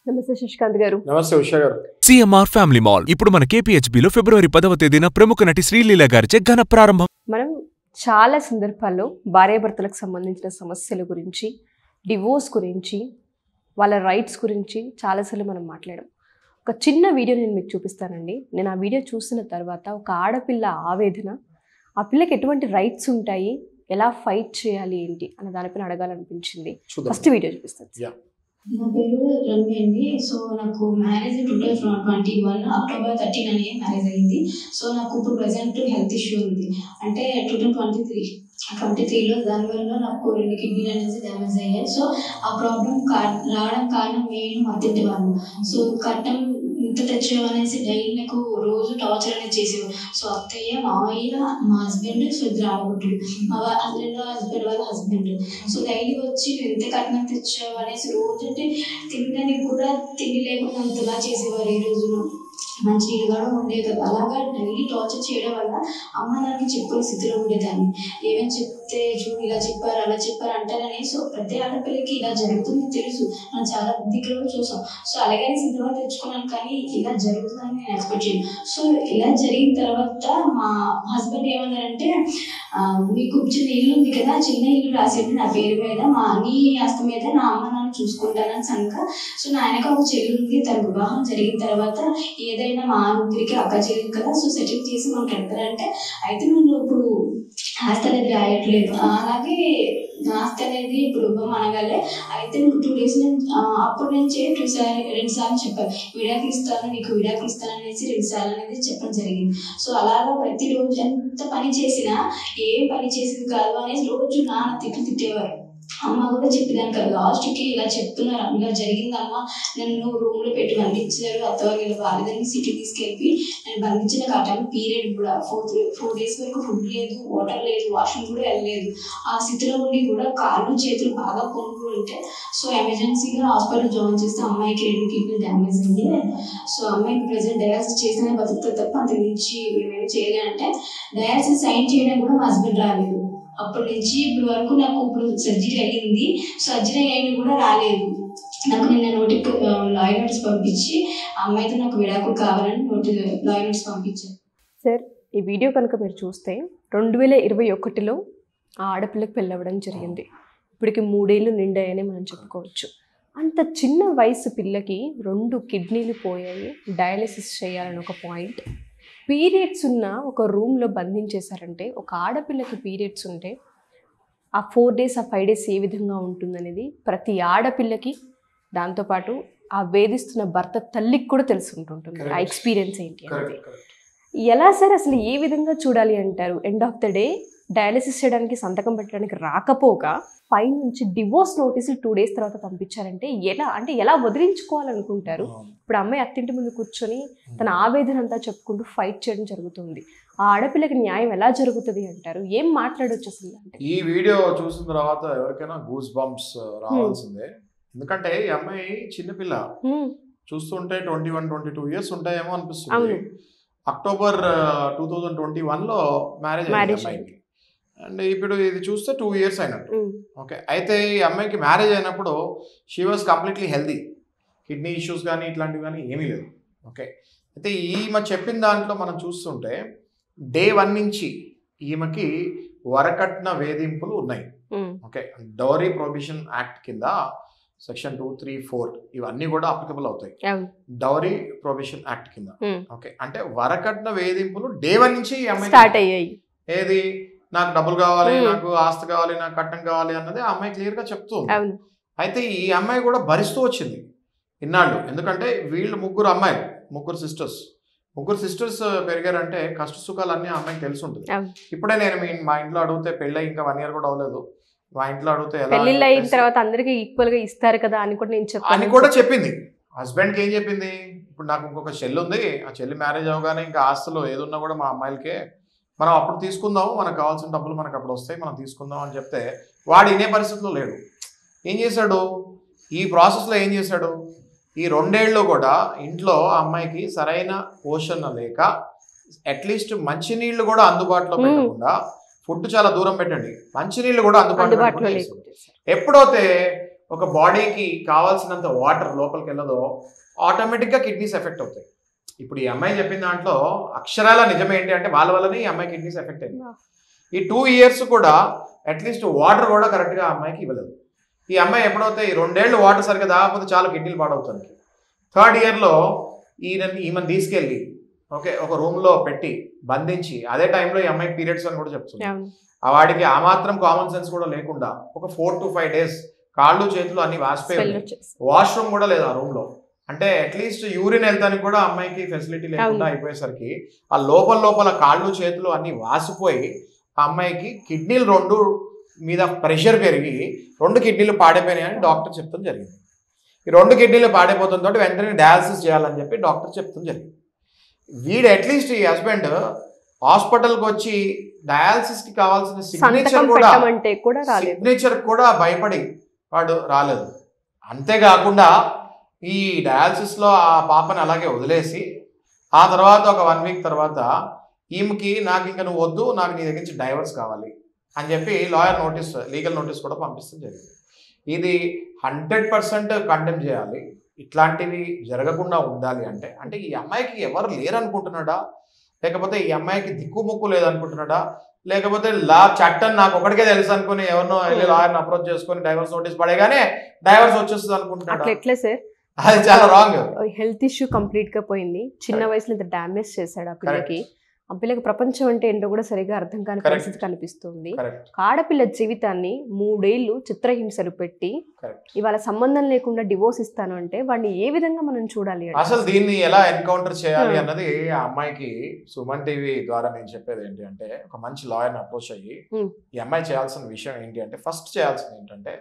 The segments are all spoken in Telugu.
నమస్తే శశికాంత్ గారు. నమస్తే ఉషా గారు. సిఎంఆర్ ఫ్యామిలీ మాల్ ఇప్పుడు మన కేపీహెచ్బీలో ఫిబ్రవరి 10వ తేదీన ప్రముఖ నటి శ్రీలీల గారిచే ఘన ప్రారంభం. మనం చాలా సందర్భాల్లో భార్యాభర్తలకు సంబంధించిన సమస్యల గురించి, డివోర్స్ గురించి, వాళ్ళ రైట్స్ గురించి చాలాసార్లు మనం మాట్లాడాం. ఒక చిన్న వీడియో నేను మీకు చూపిస్తానండి. నేను ఆ వీడియో చూసిన తర్వాత ఒక ఆడపిల్ల ఆవేదన, ఆ పిల్లకి ఎటువంటి రైట్స్ ఉంటాయి, ఎలా ఫైట్ చేయాలి ఏంటి అన్న దానిపైన అడగాలనిపించింది. ఫస్ట్ వీడియో చూపిస్తాను. నా పేరు రమ్య అండి. సో నాకు మ్యారేజ్ 2021 అక్టోబర్ 13 మ్యారేజ్ అయింది. సో నాకు ఇప్పుడు ప్రజెంట్ హెల్త్ ఇష్యూ ఉంది. అంటే 2023లో దానివల్ల నాకు 2 కిడ్నీలు అనేది డ్యామేజ్ అయ్యాయి. సో ఆ ప్రాబ్లం రావడం కారణం మెయిన్ మా అత్తింటి వాళ్ళు. సో కట్టం ఇంత తెచ్చేవనేసి డైలీ నాకు రోజు టార్చర్ అనేది చేసేవారు. సో అత్తయ్య, మావయ్య, మా హస్బెండ్, సో ఇద్దరు ఆడబుట్టుడు, మా హస్బెండ్ వాళ్ళ హస్బెండ్. సో డైలీ వచ్చి ఎంత కట్నం తెచ్చావు అనేసి రోజు అంటే తినడానికి కూడా తిండి లేకుండా అంతలా చేసేవారు. ఈ రోజులో మంచి నీళ్ళు కూడా ఉండేది కదా. అలాగా డైలీ టార్చర్ చేయడం వల్ల అమ్మ నాకు చెప్పుకునే స్థితిలో ఉండేదాన్ని. ఏమేమి చెప్తే చూడు ఇలా చెప్పారు అలా చెప్పారు అంటారని. సో ప్రతి ఆడపిల్లకి ఇలా జరుగుతుంది తెలుసు, మనం చాలా దగ్గర చూసాం. సో అలాగే సిద్ధంగా తెచ్చుకున్నాను, కానీ ఇలా జరుగుతుందని నేను ఎక్స్పెక్ట్ చేయను. సో ఇలా జరిగిన తర్వాత మా హస్బెండ్ ఏమన్నారంటే, మీకు చిన్న ఇల్లు ఉంది కదా, చిన్న ఇల్లు రాసేది నా పేరు మీద, మా నీ ఆస్తి మీద నా అమ్మ నాన్న చూసుకుంటానని సంక. సో నాయనక ఒక చెల్లి ఉంది, తన వివాహం జరిగిన తర్వాత ఏదైనా మా ముగ్గురికి అక్క చెల్లి కదా, సో సెటిల్ చేసి మనకు పెడతారంటే, అయితే నేను ఇప్పుడు ఆస్తి అనేది రాయట్లేదు. అలాగే ఆస్తి అనేది ఇప్పుడు ఇవ్వమనగలే. అయితే 2 days అప్పటి నుంచే 2 సార్లు చెప్పారు, విడాకులు ఇస్తాను నీకు, విడాకులు ఇస్తాను అనేసి 2 సార్లు అనేది చెప్పడం జరిగింది. సో అలాగా ప్రతిరోజు ఎంత పని చేసినా ఏం పని చేసేది కాదు అనేసి రోజు నాన్న తిట్టేవారు. అమ్మ కూడా చెప్పేదాన్ని కదా. లాస్ట్కి ఇలా చెప్తున్నారు, ఇలా జరిగిందమ్మా, నన్ను రూమ్లో పెట్టి బంధించారు, అత్తవారు ఇలా బాలేదని సిటీ తీసుకెళ్ళి నేను బంధించిన కాటం పీరియడ్ కూడా 4 days వరకు ఫుడ్ లేదు, వాటర్ లేదు, వాష్రూమ్ కూడా వెళ్ళలేదు. ఆ స్థితిలో ఉండి కూడా కాళ్ళు చేతులు బాగా పొంగు ఉంటే సో ఎమర్జెన్సీగా హాస్పిటల్ జాయిన్ చేస్తే అమ్మాయికి 2 కిడ్నీలు డ్యామేజ్ అయ్యి, సో అమ్మాయికి ప్రజెంట్ డయాలసిస్ చేస్తేనే బతుకుతుంది తప్ప అంతకు మించి మేమేమి చేయలేదంటే, డయాలసిస్ సైన్ చేయడానికి కూడా మా హస్బెండ్ రాలేదు. అప్పటి నుంచి ఇప్పటి వరకు నాకు ఇప్పుడు సర్జరీ అయ్యింది, సర్జరీ అయ్యి కూడా రాలేదు. నాకు నిన్న లాయర్ నోటీస్ పంపించి అమ్మాయితో నాకు విడాకులు కావాలని లాయర్ నోటీస్ పంపించారు. సార్, ఈ వీడియో కనుక మీరు చూస్తే 2021లో ఆ ఆడపిల్లకి పెళ్ళవడం జరిగింది. ఇప్పటికి 3 ఏళ్ళు నిండాయని మనం చెప్పుకోవచ్చు. అంత చిన్న వయసు పిల్లకి 2 కిడ్నీలు పోయాయి, డయాలసిస్ చేయాలని ఒక పాయింట్. పీరియడ్స్ ఉన్న ఒక రూమ్లో బంధించేశారంటే, ఒక ఆడపిల్లకి పీరియడ్స్ ఉంటే ఆ 4 days ఆ 5 days ఏ విధంగా ఉంటుందనేది ప్రతి ఆడపిల్లకి, దాంతోపాటు ఆ వేధిస్తున్న భర్త తల్లికి కూడా తెలిసి ఉంటుంటుంది ఆ ఎక్స్పీరియన్స్ ఏంటి అనేది. ఎలా సార్ అసలు ఏ విధంగా చూడాలి అంటారు? End of the day dialysis చేయడానికి సంతకం పెట్టడానికి రాకపోగా పైనుంచి డివోర్స్ నోటీసులు 2 days తర్వాత పంపించారంటే ఎలా వదిలించుకోవాలనుకుంటారు? ఇప్పుడు అమ్మాయి అత్తింటి ముందు కూర్చొని తన ఆవేదన అంతా చెప్పుకుంటూ ఫైట్ చేయడం జరుగుతుంది. ఆ ఆడపిల్లకి న్యాయం ఎలా జరుగుతుంది అంటారు? ఏం మాట్లాడొచ్చు అసలు? అంటే ఈ వీడియో చూసిన తర్వాత ఎవరికైనా గూస్ బంప్స్ రావాల్సిందే. ఎందుకంటే ఈ అమ్మాయి చిన్నపిల్ల, చూస్తుంటే 21-22 years ఉంటాయేమో అనిపిస్తుంది. అక్టోబర్ 2021లో మ్యారేజ్ అయింది అమ్మాయికి. అండ్ ఇప్పుడు ఇది చూస్తే 2 years అయినట్టు. ఓకే, అయితే ఈ అమ్మాయికి మ్యారేజ్ అయినప్పుడు she was completely healthy, kidney issues కానీ ఇట్లాంటివి కానీ ఏమీ లేదు. ఓకే, అయితే ఈమె చెప్పిన దాంట్లో మనం చూస్తుంటే Day 1 నుంచి ఈమెకి వరకట్న వేధింపులు ఉన్నాయి. ఓకే, డౌరీ ప్రొహిబిషన్ యాక్ట్ కింద సెక్షన్ 2, 3, 4 ఇవన్నీ కూడా అప్లికబుల్ అవుతాయి డౌరీ ప్రొహిబిషన్ యాక్ట్ కింద. ఓకే, అంటే వరకట్న వేధింపులు Day 1 నుంచి ఈ అమ్మాయి స్టార్ట్ అయ్యాయి. ఏది, నాకు డబ్బులు కావాలి, నాకు ఆస్తి కావాలి, నాకు కట్నం కావాలి అన్నది ఆ అమ్మాయి క్లియర్గా చెప్తుంది. అయితే ఈ అమ్మాయి కూడా భరిస్తూ వచ్చింది ఇన్నాళ్ళు. ఎందుకంటే వీళ్ళు ముగ్గురు సిస్టర్స్ పెరిగారంటే కష్ట సుఖాలన్నీ ఆ అమ్మాయికి తెలిసి ఉంటుంది. ఇప్పుడే నేను మా ఇంట్లో అడిగితే పెళ్ళి ఇంకా 1 year కూడా అవ్వలేదు, మా ఇంట్లో అడిగితే పెళ్ళిళ్ళు అయిన తర్వాత అందరికి ఈక్వల్ గా ఇస్తారు కదా అని కూడా చెప్పింది. హస్బెండ్కి ఏం చెప్పింది, ఇప్పుడు నాకు ఇంకొక చెల్లి ఉంది, ఆ చెల్లి మ్యారేజ్ అవగానే ఇంకా ఆస్తులు ఏదున్నా కూడా మా అమ్మాయిలకే, మనం అప్పుడు తీసుకుందాం, మనకు కావాల్సిన డబ్బులు మనకు అప్పుడు వస్తాయి, మనం తీసుకుందాం అని చెప్తే వాడు ఇనే పరిస్థితిలో లేడు. ఏం చేశాడు, ఈ ప్రాసెస్లో ఏం చేశాడు, ఈ 2 ఏళ్ళు కూడా ఇంట్లో అమ్మాయికి సరైన పోషణ లేక, అట్లీస్ట్ మంచినీళ్ళు కూడా అందుబాటులో పెట్టకుండా, ఫుడ్ చాలా దూరం పెట్టండి, మంచినీళ్ళు కూడా అందుబాటులో ఎప్పుడైతే ఒక బాడీకి కావాల్సినంత వాటర్ లోపలికి వెళ్ళదో ఆటోమేటిక్గా కిడ్నీస్ ఎఫెక్ట్ అవుతాయి. ఇప్పుడు ఈ అమ్మాయి చెప్పిన దాంట్లో అక్షరాల నిజం ఏంటి అంటే వాళ్ళ వల్లనే ఈ అమ్మాయి కిడ్నీస్ ఎఫెక్ట్ అయింది. ఈ 2 years కూడా అట్లీస్ట్ వాటర్ కూడా కరెక్ట్గా ఆ అమ్మాయికి ఇవ్వలేదు. ఈ అమ్మాయి ఎప్పుడవుతాయి 2 ఏళ్ళు వాటర్ సరిగ్గా తాగకపోతే చాలా కిడ్నీలు పాడవుతుంది. 3rd yearలో ఈమెను తీసుకెళ్ళి ఒక రూమ్లో పెట్టి బంధించి అదే టైంలో ఈ అమ్మాయి పీరియడ్స్ అని కూడా చెప్తుంది. ఆ వాడికి ఆ మాత్రం కామన్ సెన్స్ కూడా లేకుండా ఒక 4 to 5 days కాళ్ళు చేతులు అన్ని వాసిపోయి వాష్రూమ్ కూడా లేదు ఆ రూమ్లో. అంటే అట్లీస్ట్ యూరిన్ వెళ్తానికి కూడా అమ్మాయికి ఫెసిలిటీ లేకుండా అయిపోయేసరికి ఆ లోపల కాళ్ళు చేతులు అన్ని వాసిపోయి ఆ అమ్మాయికి కిడ్నీలు 2 మీద ప్రెషర్ పెరిగి 2 కిడ్నీలు పాడైపోయినాయని డాక్టర్ చెప్తాం జరిగింది. ఈ 2 కిడ్నీలు పాడైపోతుందో వెంటనే డయాలసిస్ చేయాలని చెప్పి డాక్టర్ చెప్తాం జరిగింది. వీడు అట్లీస్ట్ ఈ హస్బెండ్ హాస్పిటల్కి వచ్చి డయాలసిస్కి కావాల్సిన సిగ్నేచర్ కూడా భయపడి వాడు రాలేదు. అంతేకాకుండా ఈ డయాలసిస్లో ఆ పాపని అలాగే వదిలేసి ఆ తర్వాత ఒక 1 week తర్వాత ఈమెకి నాకు ఇంకా నువ్వు వద్దు, నాకు నీ దగ్గర నుంచి డైవర్స్ కావాలి అని చెప్పి లీగల్ నోటీస్ కూడా పంపిస్తాం జరిగింది. ఇది 100% కండెమ్ చేయాలి. ఇట్లాంటివి జరగకుండా ఉండాలి అంటే ఈ అమ్మాయికి ఎవరు లేరనుకుంటున్నాడా, లేకపోతే ఈ అమ్మాయికి దిక్కుముక్కు లేదనుకుంటున్నాడా, లేకపోతే చట్టం నాకు ఒకటికే తెలుసు అనుకుని ఎవరినో లాయర్ని అప్రోచ్ చేసుకుని డైవర్స్ నోటీస్ పడేగానే డైవర్స్ వచ్చేస్తుంది అనుకుంటున్నాడా? ఎట్లా సార్, అది చాలా రాంగ్. హెల్త్ ఇష్యూ కంప్లీట్ గా పోయింది. చిన్న వయసులో ఇంత డ్యామేజ్ చేశాడు ఆ పిల్లకి. ఆ పిల్లకి ప్రపంచం అంటే ఏంటో కూడా సరిగా అర్థం కాని పరిస్థితి కనిపిస్తుంది. ఆడపిల్ల జీవితాన్ని 3 ఏళ్ళు చిత్రహింసలు పెట్టి ఇవాళ సంబంధం లేకుండా డివోర్స్ ఇస్తాను అంటే వాడిని ఏ విధంగా మనం చూడాలి? అసలు దీన్ని ఎలా ఎన్కౌంటర్ చేయాలి అన్నది ఆ అమ్మాయికి సుమన్ టీవీ ద్వారా నేను చెప్పేది ఏంటి అంటే, ఒక మంచి లాయర్ని అప్రోచ్ అయ్యి ఈ అమ్మాయి చేయాల్సిన విషయం ఏంటి అంటే, ఫస్ట్ చేయాల్సింది ఏంటంటే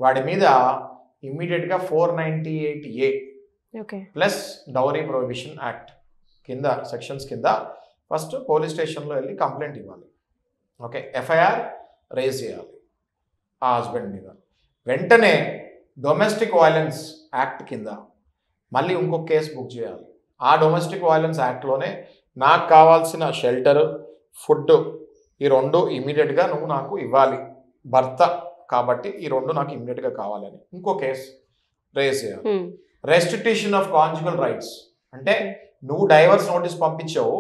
వాడి మీద ఇమ్మీడియట్గా 498A plus dowry prohibition act కింద సెక్షన్స్ కింద ఫస్ట్ పోలీస్ స్టేషన్లో వెళ్ళి కంప్లైంట్ ఇవ్వాలి. ఎఫ్ఐఆర్ రేజ్ చేయాలి ఆ హస్బెండ్ మీద. వెంటనే డొమెస్టిక్ వైలెన్స్ యాక్ట్ కింద మళ్ళీ ఇంకొక కేసు బుక్ చేయాలి. ఆ డొమెస్టిక్ వైలెన్స్ యాక్ట్లోనే నాకు కావాల్సిన షెల్టర్, ఫుడ్ ఈ 2 ఇమ్మీడియట్గా నువ్వు నాకు ఇవ్వాలి, భర్త కాబట్టి ఈ 2 నాకు ఇమ్మీడియట్గా కావాలని ఇంకో కేసు రేజ్ చేయాలి. రెస్ట్రిక్షన్ ఆఫ్ కాంజుగల్ రైట్స్ అంటే నువ్వు డైవర్స్ నోటీస్ పంపించావు,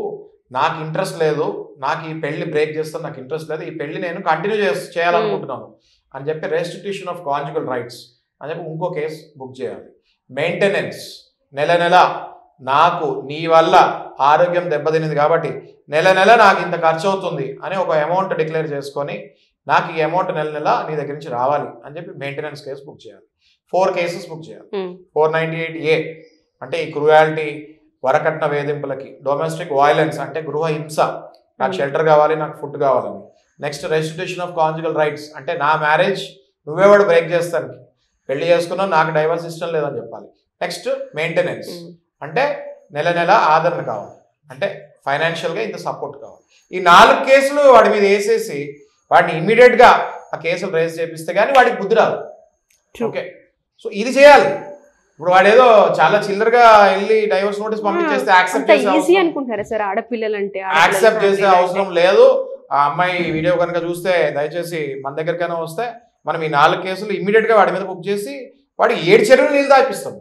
నాకు ఇంట్రెస్ట్ లేదు, నాకు ఈ పెళ్లి బ్రేక్ చేస్తాను, నాకు ఇంట్రెస్ట్ లేదు, ఈ పెళ్లి నేను కంటిన్యూ చేయాలనుకుంటున్నాను అని చెప్పి రెస్ట్రిక్షన్ ఆఫ్ కాంజుగల్ రైట్స్ అని చెప్పి ఇంకో కేసు బుక్ చేయాలి. మెయింటెనెన్స్ నెల నాకు నీ వల్ల ఆరోగ్యం దెబ్బతినింది కాబట్టి నెల నాకు ఇంత ఖర్చు అవుతుంది అని ఒక అమౌంట్ డిక్లేర్ చేసుకొని నాకు ఈ అమౌంట్ నెల నీ దగ్గర నుంచి రావాలి అని చెప్పి మెయింటెనెన్స్ కేసు బుక్ చేయాలి. 4 cases బుక్ చేయాలి. 498A అంటే ఈ క్రూయాలిటీ, వరకట్న వేధింపులకి, డొమెస్టిక్ వైలెన్స్ అంటే గృహ హింస, నాకు షెల్టర్ కావాలి, నాకు ఫుడ్ కావాలని. Next restriction of conjugal rights అంటే నా మ్యారేజ్ నువ్వేవాడు బ్రేక్ చేస్తానికి, పెళ్లి చేసుకున్నావు, నాకు డైవర్స్ ఇష్టం లేదని చెప్పాలి. నెక్స్ట్ మెయింటెనెన్స్ అంటే నెల ఆదరణ కావాలి, అంటే ఫైనాన్షియల్గా ఇంత సపోర్ట్ కావాలి. ఈ 4 కేసులు వాడి మీద వేసేసి వాడిని ఇమ్మీడియట్గా ఆ కేసులు రేజ్ చేపిస్తే కానీ వాడికి బుద్ధి రాదు. సో ఇది చేయాలి. ఇప్పుడు వాడు ఏదో చాలా చిల్లరగా వెళ్ళి డైవర్స్ నోటీస్ పంపించేస్తే యాక్సెప్ట్ చేసే అవసరం లేదు. ఆ అమ్మాయి వీడియో కనుక చూస్తే దయచేసి మన దగ్గరికైనా వస్తే మనం ఈ 4 కేసులు ఇమ్మీడియట్గా వాడి మీద బుక్ చేసి వాడి 7 చెరువులు నీళ్ళు దాపిస్తాం.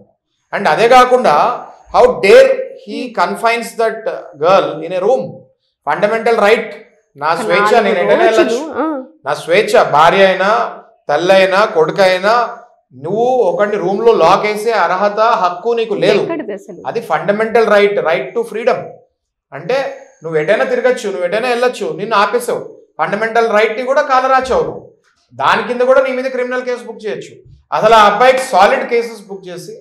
అండ్ అదే కాకుండా how dare he confines that girl in a room, fundamental right. నా స్వేచ్ఛ, నేను ఎక్కడైనా వెళ్ళచ్చు, నా స్వేచ్ఛ, భార్య అయినా తల్లి అయినా కొడుకు అయినా నువ్వు ఒకటి రూమ్ లో లాక్ వేసే అర్హత, హక్కు నీకు లేదు. అది ఫండమెంటల్ రైట్ టు ఫ్రీడమ్. అంటే నువ్వు ఎటైనా తిరగచ్చు, నువ్వు ఎటైనా వెళ్ళొచ్చు, నిన్ను ఆపేసావు. ఫండమెంటల్ రైట్ ని కూడా కాలరాచావు నువ్వు. దాని కింద కూడా నీ మీద క్రిమినల్ కేసు బుక్ చేయొచ్చు. అసలు ఆ అబ్బాయికి సాలిడ్ కేసెస్ బుక్ చేసి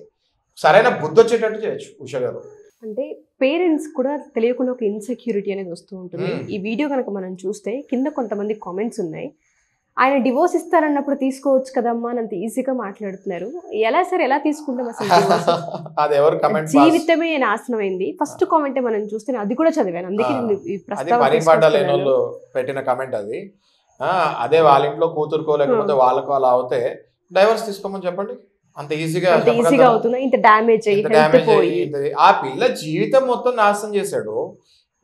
సరైన బుద్ధి వచ్చేటట్టు చేయొచ్చు ఉషా గారు. అంటే పేరెంట్స్ కూడా తెలియకుండా ఒక ఇన్సెక్యూరిటీ అనేది వస్తూ ఉంటుంది. ఈ వీడియో కనుక మనం చూస్తే కింద కొంతమంది కామెంట్స్ ఉన్నాయి, ఆయన డివోర్స్ ఇస్తారన్నప్పుడు తీసుకోవచ్చు కదమ్మా అని అంత ఈజీగా మాట్లాడుతున్నారు. ఎలా సార్, ఎలా తీసుకుంటాం అసలు? జీవితమే నాశనం అయింది. ఫస్ట్ కామెంట్ మనం చూస్తే అది కూడా చదివాను, అందుకే పెట్టిన కామెంట్ అది. అదే వాళ్ళ ఇంట్లో కూతురుకో లేకపోతే వాళ్ళకో అలా అవుతే డైవర్స్ తీసుకోమని చెప్పండి, అంత ఈజీగా అవుతుంది. ఇంత డ్యామేజ్ అయ్యి ఆ పిల్ల జీవితం మొత్తం నాశనం చేశాడు.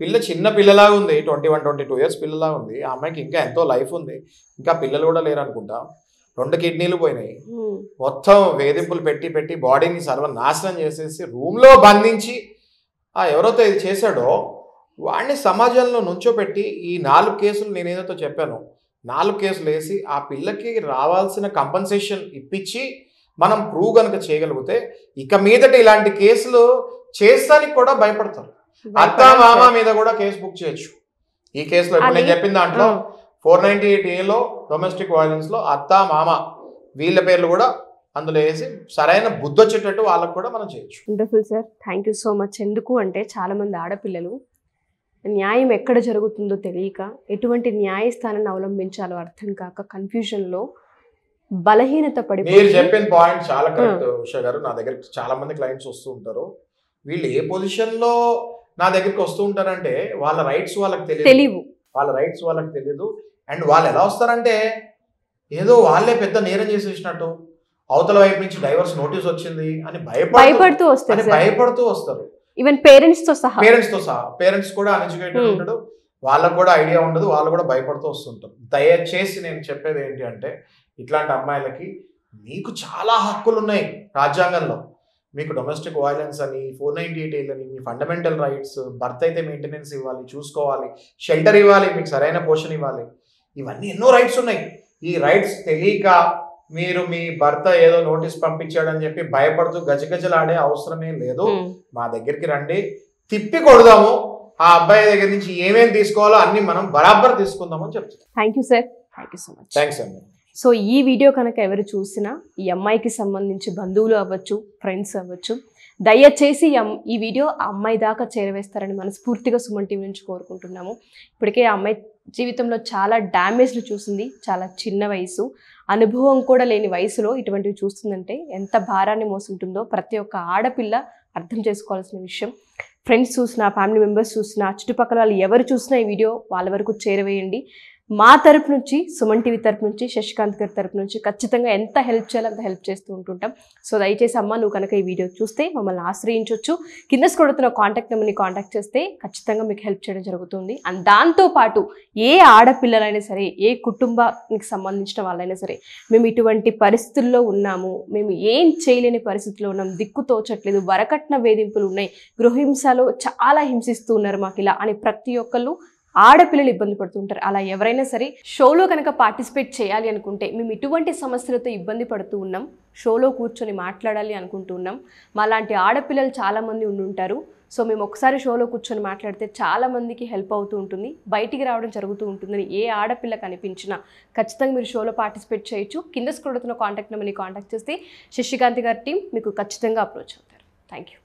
పిల్ల చిన్న పిల్లలాగా ఉంది, 21-22 years పిల్లలాగా ఉంది. ఆ అమ్మాయికి ఇంకా ఎంతో లైఫ్ ఉంది, ఇంకా పిల్లలు కూడా లేరు అనుకుంటా. 2 కిడ్నీలు పోయినాయి. మొత్తం వేధింపులు పెట్టి బాడీని సర్వనాశనం చేసేసి రూమ్లో బంధించి ఎవరైతే ఇది చేశాడో వాడిని సమాజంలో నుంచోపెట్టి ఈ 4 కేసులు నేను ఏదైతే చెప్పానో 4 కేసులు వేసి ఆ పిల్లకి రావాల్సిన కంపన్సేషన్ ఇప్పించి మనం ప్రూవ్ కనుక చేయగలిగితే ఇక మీదట ఇలాంటి కేసులు చేస్తానికి కూడా భయపడతారు. అత్త మామ మీద కూడా కేసు బుక్ చేయొచ్చు. ఈ కేసులో ఇప్పుడు నేను చెప్పిన దాంట్లో 498A డొమెస్టిక్ వైలెన్స్ లో అత్త మామ వీళ్ళ పేర్లు కూడా అందులో వేసి సరైన బుద్ధి వచ్చేటట్టు వాళ్ళకు కూడా మనం చేయొచ్చు. Wonderful sir, thank you so much. ఎందుకు అంటే చాలా మంది ఆడపిల్లలు న్యాయం ఎక్కడ జరుగుతుందో తెలియక ఎటువంటి న్యాయస్థానాన్ని అవలంబించాలో అర్థం కాక కన్ఫ్యూజన్లో బలహీనత పడిపోయి. మీరు చెప్పిన పాయింట్ చాలా కరెక్ట్ ఉషా గారు. నా దగ్గరికి చాలా మంది క్లయింట్స్ వస్తూ ఉంటారు. వీళ్ళు ఏ పొజిషన్ లో నా దగ్గరికి వస్తూ ఉంటారంటే వాళ్ళ రైట్స్ వాళ్ళకి తెలియదు. వాళ్ళ రైట్స్ వాళ్ళకి తెలియదు. అండ్ వాళ్ళు ఎలా వస్తారంటే ఏదో వాళ్ళే పెద్ద నేరం చేసేసినట్టు, అవతల వైపు నుంచి డైవర్స్ నోటీస్ వచ్చింది అని భయపడుతూ వస్తారు. ఈవెన్ పేరెంట్స్ తో సహా పేరెంట్స్ కూడా అన్ఎడ్యుకేటెడ్ ఉంటాడు, వాళ్ళకు కూడా ఐడియా ఉండదు, వాళ్ళు కూడా భయపడుతూ వస్తుంటారు. దయచేసి నేను చెప్పేది ఏంటి అంటే ఇట్లాంటి అమ్మాయిలకి మీకు చాలా హక్కులు ఉన్నాయి రాజ్యాంగంలో. మీకు డొమెస్టిక్ వైలెన్స్ అని 498A అని మీ ఫండమెంటల్ రైట్స్, భర్త అయితే మెయింటెనెన్స్ ఇవ్వాలి, చూసుకోవాలి, షెల్టర్ ఇవ్వాలి, మీకు సరైన పోషణ ఇవ్వాలి, ఇవన్నీ ఎన్నో రైట్స్ ఉన్నాయి. ఈ రైట్స్ తెలియక మీరు మీ భర్త ఏదో నోటీస్ పంపించాడని చెప్పి భయపడుతూ గజగజలాడే అవసరమే లేదు. మా దగ్గరికి రండి, తిప్పి కొడదాము, ఆ అబ్బాయి దగ్గర నుంచి ఏమేమి తీసుకోవాలో అన్ని మనం బరాబర్ తీసుకుందామని చెప్తాం. Thank you sir, thank you so much. Thanks అండి. సో ఈ వీడియో కనుక ఎవరు చూసినా ఈ అమ్మాయికి సంబంధించి బంధువులు అవ్వచ్చు, ఫ్రెండ్స్ అవ్వచ్చు, దయచేసి ఈ వీడియో ఆ అమ్మాయి దాకా చేరవేస్తారని మనస్ఫూర్తిగా సుమన్ టీవీ నుంచి కోరుకుంటున్నాము. ఇప్పటికే ఆ అమ్మాయి జీవితంలో చాలా డ్యామేజ్లు చూసింది. చాలా చిన్న వయసు, అనుభవం కూడా లేని వయసులో ఇటువంటివి చూస్తుందంటే ఎంత భారాన్ని మోసుంటుందో ప్రతి ఒక్క ఆడపిల్ల అర్థం చేసుకోవాల్సిన విషయం. ఫ్రెండ్స్ చూసినా, ఫ్యామిలీ మెంబర్స్ చూసినా, చుట్టుపక్కల వాళ్ళు ఎవరు చూసినా ఈ వీడియో వాళ్ళ వరకు చేరవేయండి. మా తరపు నుంచి, సుమన్ టీవీ తరపు నుంచి, శశికాంత్ గారి తరపు నుంచి ఖచ్చితంగా ఎంత హెల్ప్ చేయాలో అంత హెల్ప్ చేస్తూ ఉంటుంటాం. సో దయచేసి అమ్మ, నువ్వు కనుక ఈ వీడియో చూస్తే మమ్మల్ని ఆశ్రయించవచ్చు. కింద స్క్రోల్ కాంటాక్ట్ నెంబర్ని కాంటాక్ట్ చేస్తే ఖచ్చితంగా మీకు హెల్ప్ చేయడం జరుగుతుంది. అండ్ దాంతోపాటు ఏ ఆడపిల్లలైనా సరే, ఏ కుటుంబానికి సంబంధించిన వాళ్ళైనా సరే, మేము ఇటువంటి పరిస్థితుల్లో ఉన్నాము, మేము ఏం చేయలేని పరిస్థితుల్లో ఉన్నాం, దిక్కు తోచట్లేదు, వరకట్న వేధింపులు ఉన్నాయి, గృహహింసలో చాలా హింసిస్తూ ఉన్నారు మాకు ఇలా అని ప్రతి ఒక్కళ్ళు ఆడపిల్లలు ఇబ్బంది పడుతుంటారు. అలా ఎవరైనా సరే షోలో కనుక పార్టిసిపేట్ చేయాలి అనుకుంటే, మేము ఇటువంటి సమస్యలతో ఇబ్బంది పడుతూ ఉన్నాం, షోలో కూర్చొని మాట్లాడాలి అనుకుంటూ ఉన్నాం, మాలాంటి ఆడపిల్లలు చాలామంది ఉండుంటారు. సో మేము ఒకసారి షోలో కూర్చొని మాట్లాడితే చాలామందికి హెల్ప్ అవుతూ ఉంటుంది, బయటికి రావడం జరుగుతూ ఉంటుందని ఏ ఆడపిల్ల కనిపించినా ఖచ్చితంగా మీరు షోలో పార్టిసిపేట్ చేయొచ్చు. కింద స్క్రోల్ కాంటాక్ట్ నెంబర్ని కాంటాక్ట్ చేస్తే శశికాంత్ గారి టీం మీకు ఖచ్చితంగా అప్రోచ్ అవుతారు. Thank you.